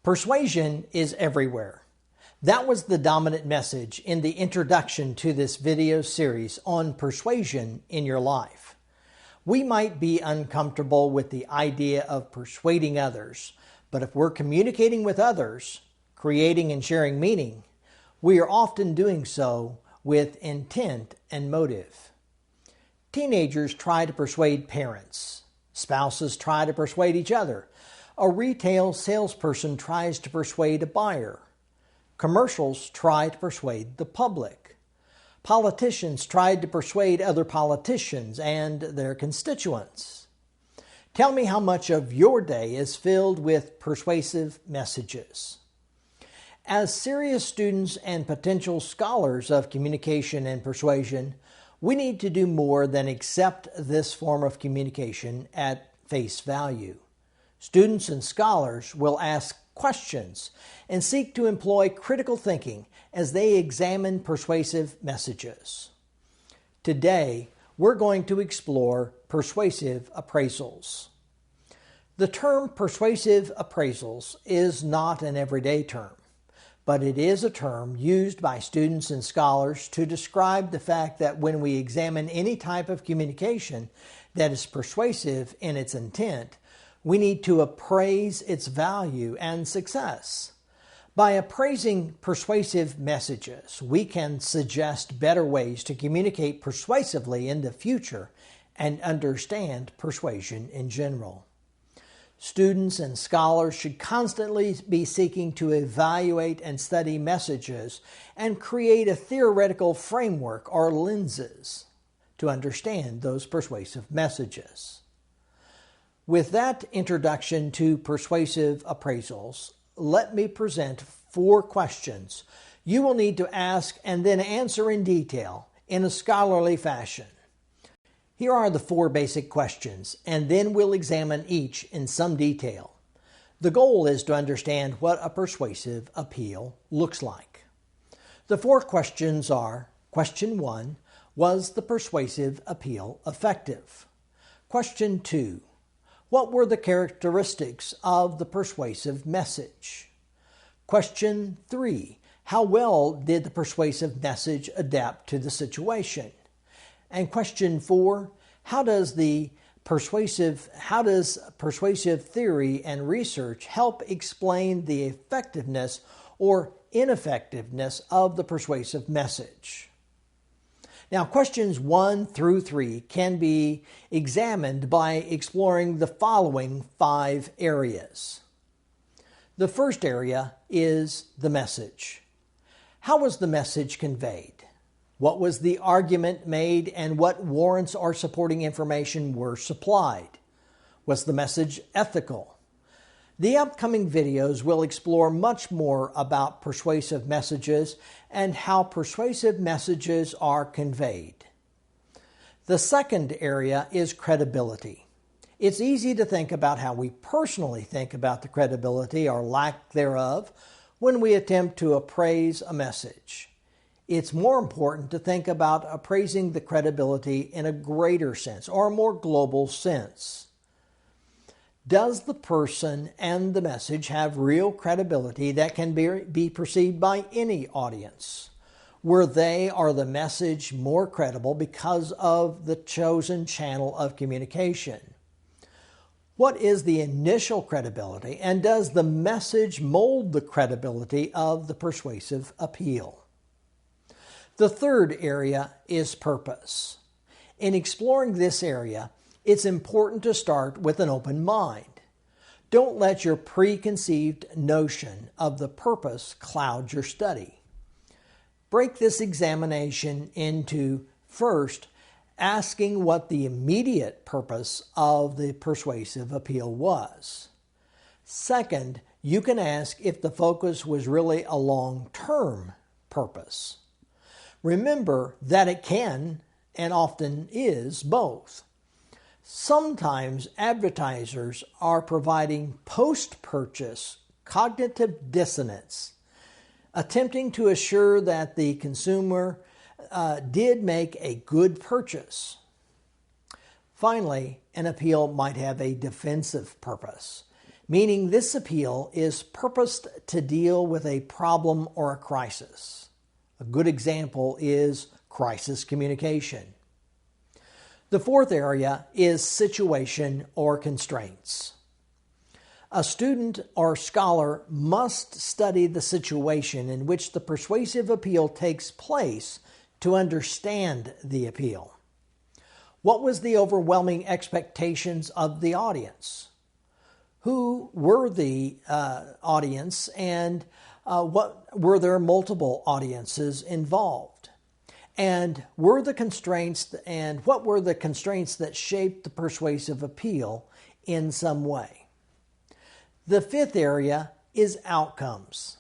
Persuasion is everywhere. That was the dominant message in the introduction to this video series on persuasion in your life. We might be uncomfortable with the idea of persuading others, but if we're communicating with others, creating and sharing meaning, we are often doing so with intent and motive. Teenagers try to persuade parents. Spouses try to persuade each other. A retail salesperson tries to persuade a buyer. Commercials try to persuade the public. Politicians tried to persuade other politicians and their constituents. Tell me how much of your day is filled with persuasive messages. As serious students and potential scholars of communication and persuasion, we need to do more than accept this form of communication at face value. Students and scholars will ask questions and seek to employ critical thinking as they examine persuasive messages. Today, we're going to explore persuasive appraisals. The term persuasive appraisals is not an everyday term, but it is a term used by students and scholars to describe the fact that when we examine any type of communication that is persuasive in its intent, we need to appraise its value and success. By appraising persuasive messages, we can suggest better ways to communicate persuasively in the future and understand persuasion in general. Students and scholars should constantly be seeking to evaluate and study messages and create a theoretical framework or lenses to understand those persuasive messages. With that introduction to persuasive appraisals, let me present 4 questions you will need to ask and then answer in detail in a scholarly fashion. Here are the 4 basic questions, and then we'll examine each in some detail. The goal is to understand what a persuasive appeal looks like. The 4 questions are: Question 1, was the persuasive appeal effective? Question 2, what were the characteristics of the persuasive message? Question 3, how well did the persuasive message adapt to the situation? And question 4, how does persuasive theory and research help explain the effectiveness or ineffectiveness of the persuasive message? Now, questions 1 through 3 can be examined by exploring the following 5 areas. The first area is the message. How was the message conveyed? What was the argument made and what warrants or supporting information were supplied? Was the message ethical? The upcoming videos will explore much more about persuasive messages and how persuasive messages are conveyed. The second area is credibility. It's easy to think about how we personally think about the credibility or lack thereof when we attempt to appraise a message. It's more important to think about appraising the credibility in a greater sense or a more global sense. Does the person and the message have real credibility that can be perceived by any audience? Were they or the message more credible because of the chosen channel of communication? What is the initial credibility, and does the message mold the credibility of the persuasive appeal? The third area is purpose. In exploring this area, it's important to start with an open mind. Don't let your preconceived notion of the purpose cloud your study. Break this examination into, first, asking what the immediate purpose of the persuasive appeal was. Second, you can ask if the focus was really a long-term purpose. Remember that it can and often is both. Sometimes advertisers are providing post-purchase cognitive dissonance, attempting to assure that the consumer did make a good purchase. Finally, an appeal might have a defensive purpose. meaning this appeal is purposed to deal with a problem or a crisis. A good example is crisis communication. The fourth area is situation or constraints. A student or scholar must study the situation in which the persuasive appeal takes place to understand the appeal. What was the overwhelming expectations of the audience? Who were the audience, and were there multiple audiences involved? And what were the constraints that shaped the persuasive appeal in some way? The fifth area is outcomes.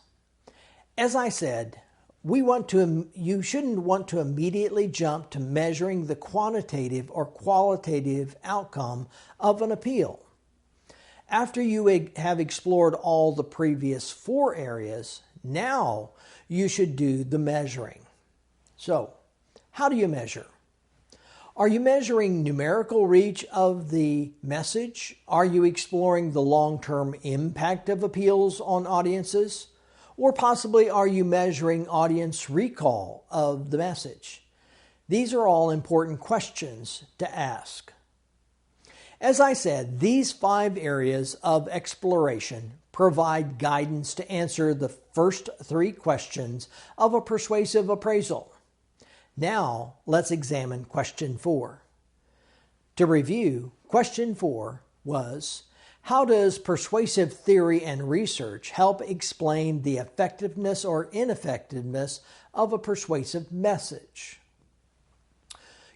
As I said, you shouldn't want to immediately jump to measuring the quantitative or qualitative outcome of an appeal. After you have explored all the previous four areas, now you should do the measuring. So, how do you measure? Are you measuring numerical reach of the message? Are you exploring the long-term impact of appeals on audiences? Or possibly are you measuring audience recall of the message? These are all important questions to ask. As I said, these 5 areas of exploration provide guidance to answer the first 3 questions of a persuasive appraisal. Now, let's examine question 4. To review, question 4 was, how does persuasive theory and research help explain the effectiveness or ineffectiveness of a persuasive message?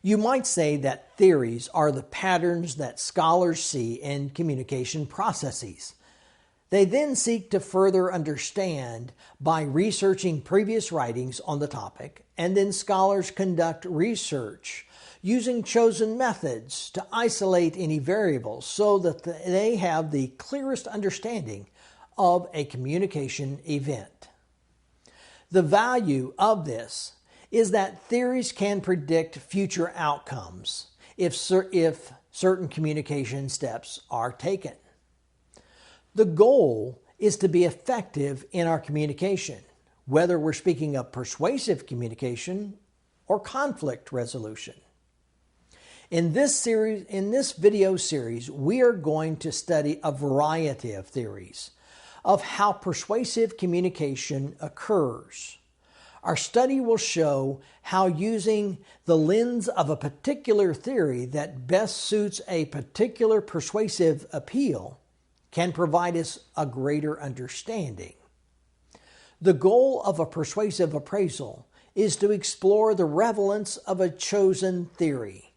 You might say that theories are the patterns that scholars see in communication processes. They then seek to further understand by researching previous writings on the topic, and then scholars conduct research using chosen methods to isolate any variables so that they have the clearest understanding of a communication event. The value of this is that theories can predict future outcomes if certain communication steps are taken. The goal is to be effective in our communication, whether we're speaking of persuasive communication or conflict resolution. In this video series, we are going to study a variety of theories of how persuasive communication occurs. Our study will show how using the lens of a particular theory that best suits a particular persuasive appeal can provide us a greater understanding. The goal of a persuasive appraisal is to explore the relevance of a chosen theory,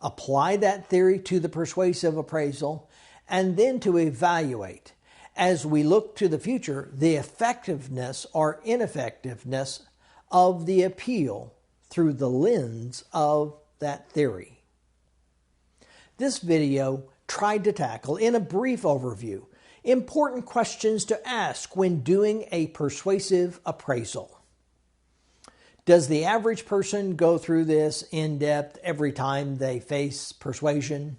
apply that theory to the persuasive appraisal, and then to evaluate, as we look to the future, the effectiveness or ineffectiveness of the appeal through the lens of that theory. This video tried to tackle, in a brief overview, important questions to ask when doing a persuasive appraisal. Does the average person go through this in depth every time they face persuasion?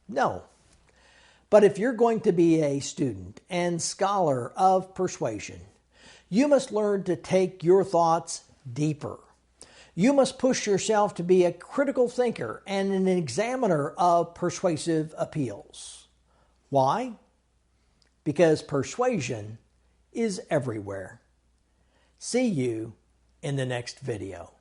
No. But if you're going to be a student and scholar of persuasion, you must learn to take your thoughts deeper. You must push yourself to be a critical thinker and an examiner of persuasive appeals. Why? Because persuasion is everywhere. See you in the next video.